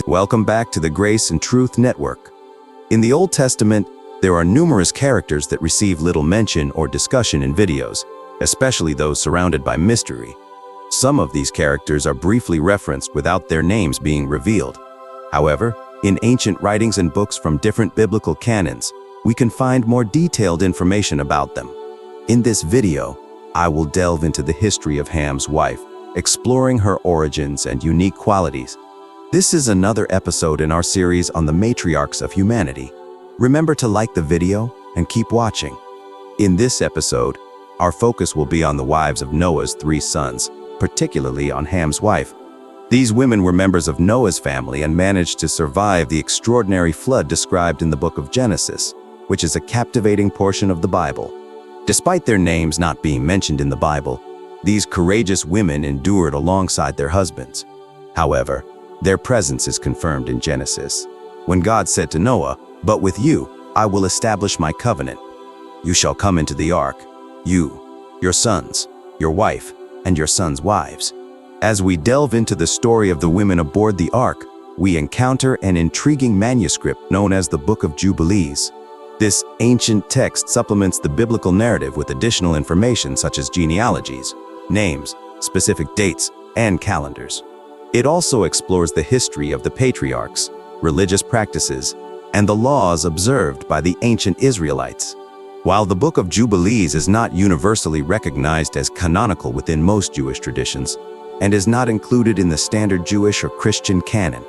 Welcome back to the Grace and Truth Network. In the Old Testament, there are numerous characters that receive little mention or discussion in videos, especially those surrounded by mystery. Some of these characters are briefly referenced without their names being revealed. However, in ancient writings and books from different biblical canons, we can find more detailed information about them. In this video, I will delve into the history of Ham's wife, exploring her origins and unique qualities. This is another episode in our series on the Matriarchs of humanity. Remember to like the video and keep watching. In this episode, our focus will be on the wives of Noah's 3 sons, particularly on Ham's wife. These women were members of Noah's family and managed to survive the extraordinary flood described in the Book of Genesis, which is a captivating portion of the Bible. Despite their names not being mentioned in the Bible, these courageous women endured alongside their husbands. However, their presence is confirmed in Genesis, when God said to Noah, "But with you I will establish my covenant. You shall come into the ark, you, your sons, your wife, and your sons' wives." As we delve into the story of the women aboard the ark, we encounter an intriguing manuscript known as the Book of Jubilees. This ancient text supplements the biblical narrative with additional information such as genealogies, names, specific dates, and calendars. It also explores the history of the patriarchs, religious practices, and the laws observed by the ancient Israelites. While the Book of Jubilees is not universally recognized as canonical within most Jewish traditions, and is not included in the standard Jewish or Christian canon,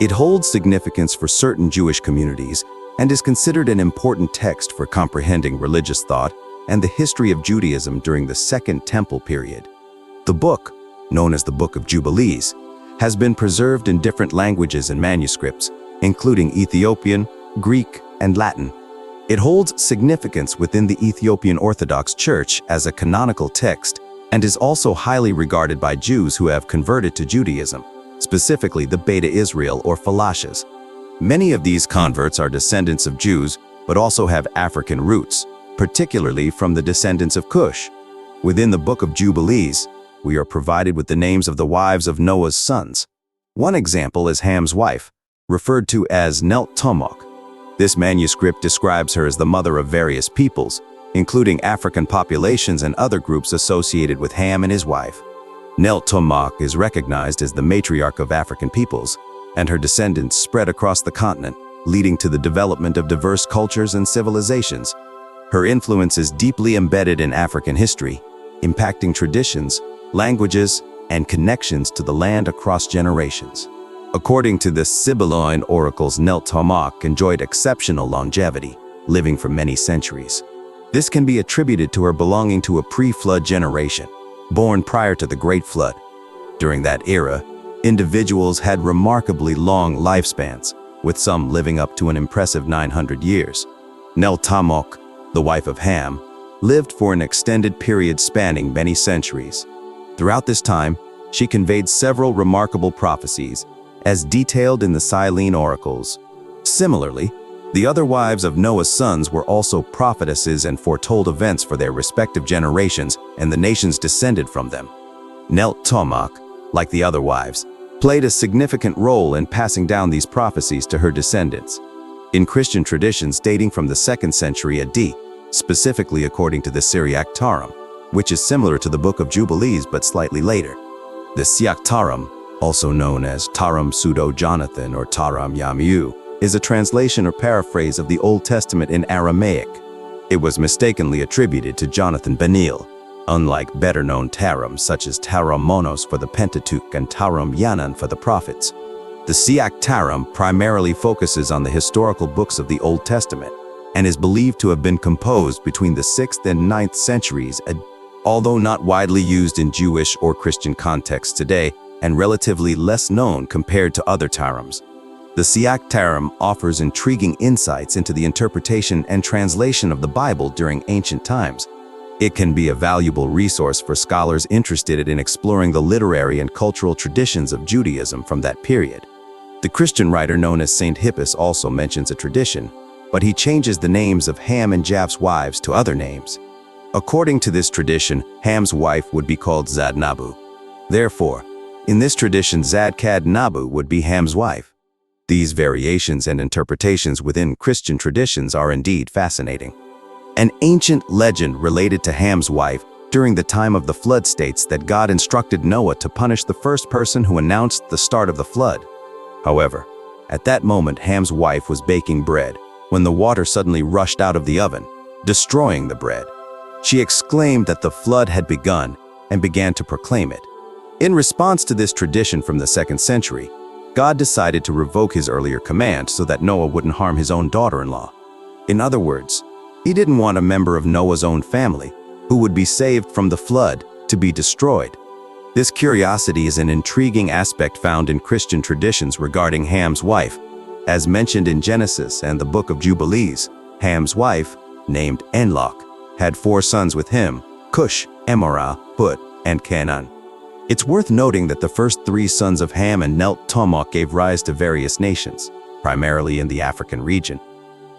it holds significance for certain Jewish communities and is considered an important text for comprehending religious thought and the history of Judaism during the Second Temple period. The book, known as the Book of Jubilees, has been preserved in different languages and manuscripts, including Ethiopian, Greek, and Latin. It holds significance within the Ethiopian Orthodox Church as a canonical text and is also highly regarded by Jews who have converted to Judaism, specifically the Beta Israel or Falashas. Many of these converts are descendants of Jews, but also have African roots, particularly from the descendants of Cush. Within the Book of Jubilees, we are provided with the names of the wives of Noah's sons. One example is Ham's wife, referred to as Nel Tamok. This manuscript describes her as the mother of various peoples, including African populations and other groups associated with Ham and his wife. Nel Tamok is recognized as the matriarch of African peoples, and her descendants spread across the continent, leading to the development of diverse cultures and civilizations. Her influence is deeply embedded in African history, impacting traditions, languages, and connections to the land across generations. According to the Sibylline oracles, Nel Tamok enjoyed exceptional longevity, living for many centuries. This can be attributed to her belonging to a pre-flood generation, born prior to the Great Flood. During that era, individuals had remarkably long lifespans, with some living up to an impressive 900 years. Nel Tamok, the wife of Ham, lived for an extended period spanning many centuries. Throughout this time, she conveyed several remarkable prophecies, as detailed in the Sibylline oracles. Similarly, the other wives of Noah's sons were also prophetesses and foretold events for their respective generations and the nations descended from them. Nel Tamok, like the other wives, played a significant role in passing down these prophecies to her descendants. In Christian traditions dating from the 2nd century AD, specifically according to the Syriac Tarim, which is similar to the Book of Jubilees but slightly later. The Syriac Tarim, also known as Tarim Pseudo-Jonathan or Tarim Yamiu, is a translation or paraphrase of the Old Testament in Aramaic. It was mistakenly attributed to Jonathan Benil, unlike better-known Tarims such as Tarim Monos for the Pentateuch and Tarim Yanan for the prophets. The Syriac Tarim primarily focuses on the historical books of the Old Testament and is believed to have been composed between the 6th and 9th centuries, although not widely used in Jewish or Christian contexts today and relatively less known compared to other Tarims. The Syriac Tarim offers intriguing insights into the interpretation and translation of the Bible during ancient times. It can be a valuable resource for scholars interested in exploring the literary and cultural traditions of Judaism from that period. The Christian writer known as Saint Hippus also mentions a tradition, but he changes the names of Ham and Japheth's wives to other names. According to this tradition, Ham's wife would be called Zad Nabu. Therefore, in this tradition, Zad Kad Nabu would be Ham's wife. These variations and interpretations within Christian traditions are indeed fascinating. An ancient legend related to Ham's wife during the time of the flood states that God instructed Noah to punish the first person who announced the start of the flood. However, at that moment Ham's wife was baking bread when the water suddenly rushed out of the oven, destroying the bread. She exclaimed that the flood had begun and began to proclaim it. In response to this tradition from the 2nd century, God decided to revoke his earlier command so that Noah wouldn't harm his own daughter-in-law. In other words, he didn't want a member of Noah's own family, who would be saved from the flood, to be destroyed. This curiosity is an intriguing aspect found in Christian traditions regarding Ham's wife. As mentioned in Genesis and the Book of Jubilees, Ham's wife, named Enlok, had 4 sons with him: Cush, Amorah, Put, and Canaan. It's worth noting that the first 3 sons of Ham and Nel Tamok gave rise to various nations, primarily in the African region.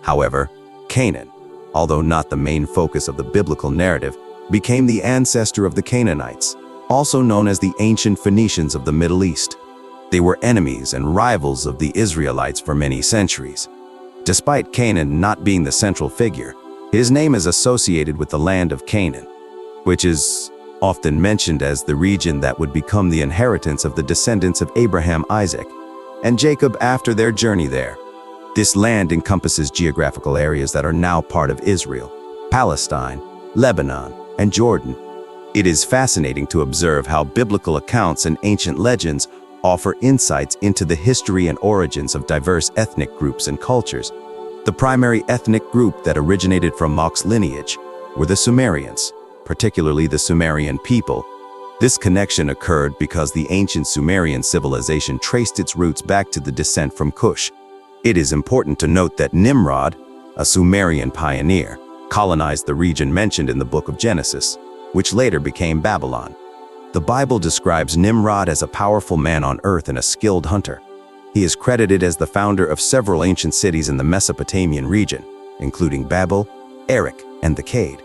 However, Canaan, although not the main focus of the biblical narrative, became the ancestor of the Canaanites, also known as the ancient Phoenicians of the Middle East. They were enemies and rivals of the Israelites for many centuries. Despite Canaan not being the central figure, his name is associated with the land of Canaan, which is often mentioned as the region that would become the inheritance of the descendants of Abraham, Isaac, and Jacob after their journey there. This land encompasses geographical areas that are now part of Israel, Palestine, Lebanon, and Jordan. It is fascinating to observe how biblical accounts and ancient legends offer insights into the history and origins of diverse ethnic groups and cultures. The primary ethnic group that originated from Mok's lineage were the Sumerians, particularly the Sumerian people. This connection occurred because the ancient Sumerian civilization traced its roots back to the descent from Cush. It is important to note that Nimrod, a Sumerian pioneer, colonized the region mentioned in the Book of Genesis, which later became Babylon. The Bible describes Nimrod as a powerful man on earth and a skilled hunter. He is credited as the founder of several ancient cities in the Mesopotamian region, including Babel, Erech, and the Akkad.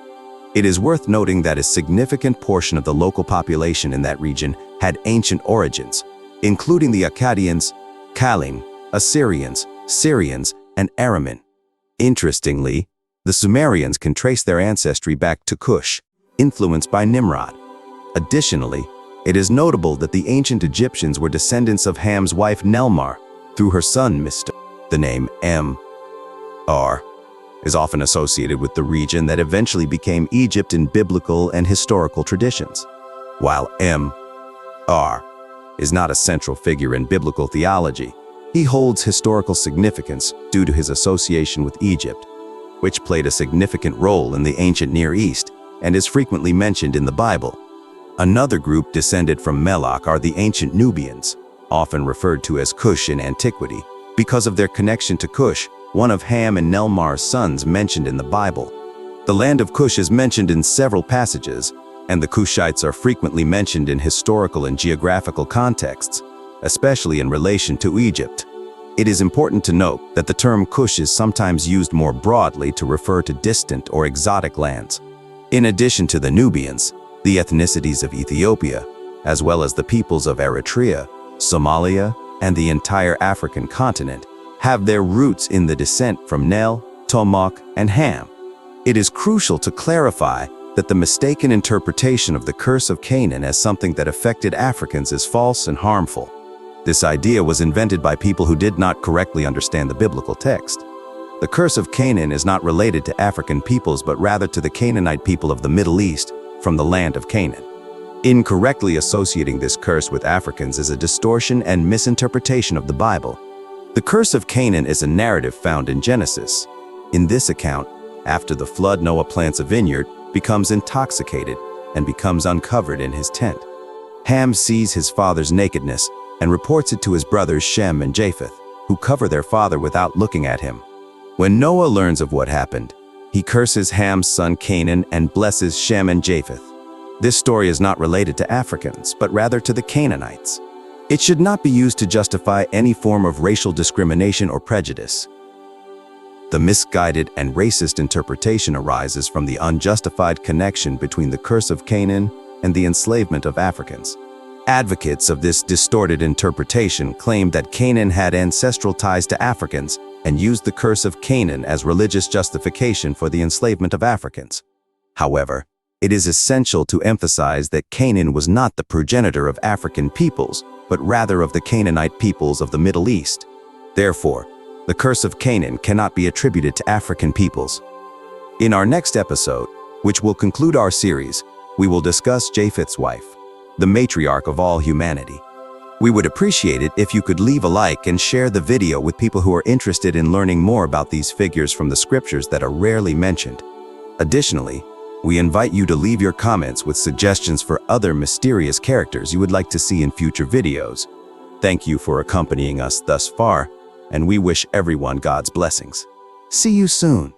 It is worth noting that a significant portion of the local population in that region had ancient origins, including the Akkadians, Kalim, Assyrians, Syrians, and Aramean. Interestingly, the Sumerians can trace their ancestry back to Cush, influenced by Nimrod. Additionally, it is notable that the ancient Egyptians were descendants of Ham's wife Nelmar through her son Mr. The name M.R. is often associated with the region that eventually became Egypt in biblical and historical traditions. While M.R. is not a central figure in biblical theology, he holds historical significance due to his association with Egypt, which played a significant role in the ancient Near East and is frequently mentioned in the Bible. Another group descended from Melech are the ancient Nubians, often referred to as Cush in antiquity, because of their connection to Cush, one of Ham and Nelmar's sons mentioned in the Bible. The land of Cush is mentioned in several passages, and the Cushites are frequently mentioned in historical and geographical contexts, especially in relation to Egypt. It is important to note that the term Cush is sometimes used more broadly to refer to distant or exotic lands. In addition to the Nubians, the ethnicities of Ethiopia, as well as the peoples of Eritrea, Somalia, and the entire African continent, have their roots in the descent from Nel, Tamok, and Ham. It is crucial to clarify that the mistaken interpretation of the curse of Canaan as something that affected Africans is false and harmful. This idea was invented by people who did not correctly understand the biblical text. The curse of Canaan is not related to African peoples but rather to the Canaanite people of the Middle East from the land of Canaan. Incorrectly associating this curse with Africans is a distortion and misinterpretation of the Bible. The curse of Canaan is a narrative found in Genesis. In this account, after the flood, Noah plants a vineyard, becomes intoxicated, and becomes uncovered in his tent. Ham sees his father's nakedness and reports it to his brothers Shem and Japheth, who cover their father without looking at him. When Noah learns of what happened, he curses Ham's son Canaan and blesses Shem and Japheth. This story is not related to Africans, but rather to the Canaanites. It should not be used to justify any form of racial discrimination or prejudice. The misguided and racist interpretation arises from the unjustified connection between the curse of Canaan and the enslavement of Africans. Advocates of this distorted interpretation claim that Canaan had ancestral ties to Africans and used the curse of Canaan as religious justification for the enslavement of Africans. However, it is essential to emphasize that Canaan was not the progenitor of African peoples, but rather of the Canaanite peoples of the Middle East. Therefore, the curse of Canaan cannot be attributed to African peoples. In our next episode, which will conclude our series, we will discuss Japheth's wife, the matriarch of all humanity. We would appreciate it if you could leave a like and share the video with people who are interested in learning more about these figures from the scriptures that are rarely mentioned. Additionally, we invite you to leave your comments with suggestions for other mysterious characters you would like to see in future videos. Thank you for accompanying us thus far, and we wish everyone God's blessings. See you soon.